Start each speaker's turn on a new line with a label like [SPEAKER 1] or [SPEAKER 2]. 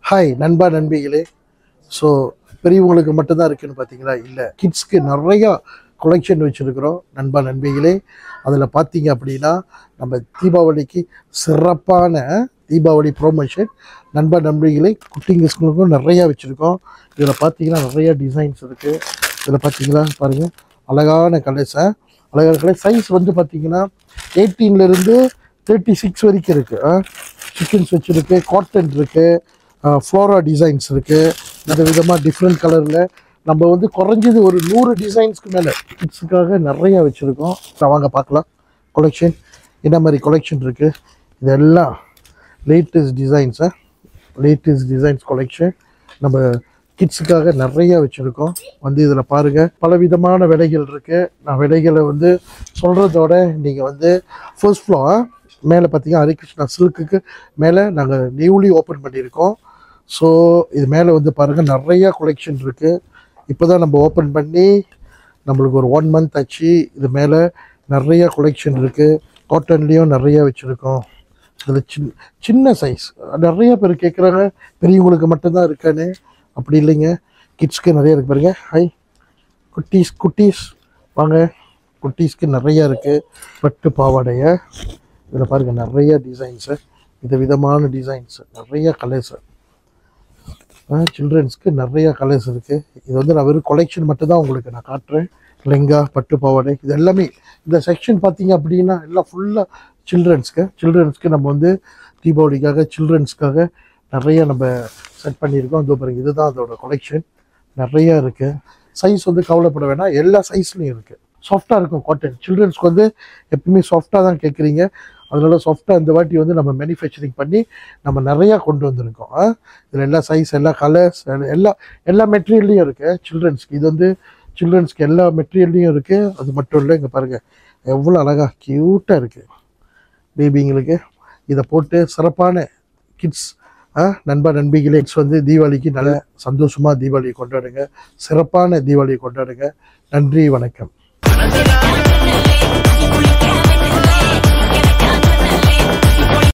[SPEAKER 1] Hi நண்பா நண்பிகளே. So பெரியவங்களுக்கு மட்டும்தான் இருக்குதுன்னு பார்த்தீங்களா? இல்லை, கிட்ஸ்க்கு நிறையா கொலெக்ஷன் வச்சுருக்குறோம் நண்பா நண்பிகளே. அதில் பார்த்தீங்க அப்படின்னா நம்ம தீபாவளிக்கு சிறப்பான தீபாவளி ப்ரோமோஷன் நண்பா நண்பிகளே குட்டிங்கஸ்களுக்கும் நிறையா வச்சுருக்கோம். இதில் பார்த்தீங்கன்னா நிறையா டிசைன்ஸ் இருக்குது. இதில் பார்த்தீங்களா பாருங்கள், அழகான கலர்ஸை அழகான கலர். சைஸ் வந்து பார்த்தீங்கன்னா 18லேருந்து 36 வரைக்கும் இருக்குது. சிக்கன்ஸ் வச்சுருக்கு, காட்டன் இருக்குது, ஃப்ளோரா டிசைன்ஸ் இருக்குது. இந்த விதமாக டிஃப்ரெண்ட் கலரில் நம்ம வந்து குறைஞ்சது ஒரு 100 டிசைன்ஸ்க்கு மேலே கிட்ஸுக்காக நிறையா வச்சுருக்கோம். வாங்க பார்க்கலாம் கொலெக்ஷன் என்ன மாதிரி கொலெக்ஷன் இருக்குது. இதெல்லாம் லேட்டஸ்ட் டிசைன்ஸ் கொலெக்ஷன் நம்ம கிட்ஸுக்காக நிறையா வச்சுருக்கோம். வந்து இதில் பாருங்கள், பல விதமான விலைகள் இருக்குது. நான் விலைகளை வந்து சொல்கிறதோட நீங்கள் வந்து ஃபர்ஸ்ட் ஃப்ளோர் மேலே பார்த்தீங்கன்னா ஹரிகிருஷ்ணா சில்க்குக்கு மேலே நாங்கள் நியூலி ஓப்பன் பண்ணியிருக்கோம். ஸோ இது மேலே வந்து பாருங்கள் நிறையா கொலெக்ஷன் இருக்குது. இப்போ தான் நம்ம ஓப்பன் பண்ணி நம்மளுக்கு ஒரு 1 மந்த் ஆச்சு. இது மேலே நிறையா கொலெக்ஷன் இருக்குது. காட்டன்லேயும் நிறையா வச்சுருக்கோம். இதில் சின்ன சைஸ் நிறையா பேர் கேட்குறாங்க, பெரியவங்களுக்கு மட்டும்தான் இருக்கான்னு. அப்படி இல்லைங்க, கிட்ஸ்க்கு நிறையா இருக்குது பாருங்க. ஹாய் குட்டீஸ் வாங்க, குட்டீஸ்க்கு நிறையா இருக்குது. பட்டு பாவாடைய இதில் பாருங்கள் நிறையா டிசைன்ஸு, விதமான டிசைன்ஸு, நிறையா கலர்ஸு. சில்ட்ரன்ஸ்க்கு நிறையா கலர்ஸ் இருக்குது. இது வந்து நான் வெறும் கொலெக்ஷன் மட்டும்தான் உங்களுக்கு நான் காட்டுறேன். லெங்கா, பட்டு பாவாடை, இது எல்லாமே இந்த செக்ஷன் பார்த்தீங்க அப்படின்னா எல்லாம் ஃபுல்லாக சில்ட்ரன்ஸ்க்கு நம்ம வந்து தீபாவளிக்காக சில்ட்ரன்ஸ்க்காக நிறையா நம்ம செட் பண்ணியிருக்கோம். இதோ பாருங்கள், இதுதான் அதோட கொலெக்ஷன். நிறையா இருக்குது. சைஸ் வந்து கவலைப்பட வேணாம், எல்லா சைஸ்லையும் இருக்குது. சாஃப்டாக இருக்கும் காட்டன். சில்ட்ரன்ஸ்க்கு வந்து எப்பவுமே சாஃப்டாக தான் கேட்குறீங்க. அதனால சாஃப்டாக இந்த வாட்டி வந்து நம்ம மேனுஃபேக்சரிங் பண்ணி நம்ம நிறையா கொண்டு வந்திருக்கோம். இதில் எல்லா சைஸ், எல்லா கலர்ஸ், எல்லா மெட்டீரியல்லையும் இருக்குது சில்ட்ரன்ஸ்க்கு. இது வந்து சில்ட்ரன்ஸ்க்கு எல்லா மெட்டீரியல்லையும் இருக்குது. அது மட்டும் இல்லை, இங்கே பாருங்கள் எவ்வளோ அழகாக க்யூட்டாக இருக்குது பேபிங்களுக்கு. இதை போட்டு சிறப்பான கிட்ஸ் நண்பா நண்பிகளே, கிட்ஸ் வந்து தீபாவளிக்கு நல்ல சந்தோஷமாக தீபாவளியை கொண்டாடுங்க. சிறப்பான தீபாவளியை கொண்டாடுங்க. நன்றி, வணக்கம்.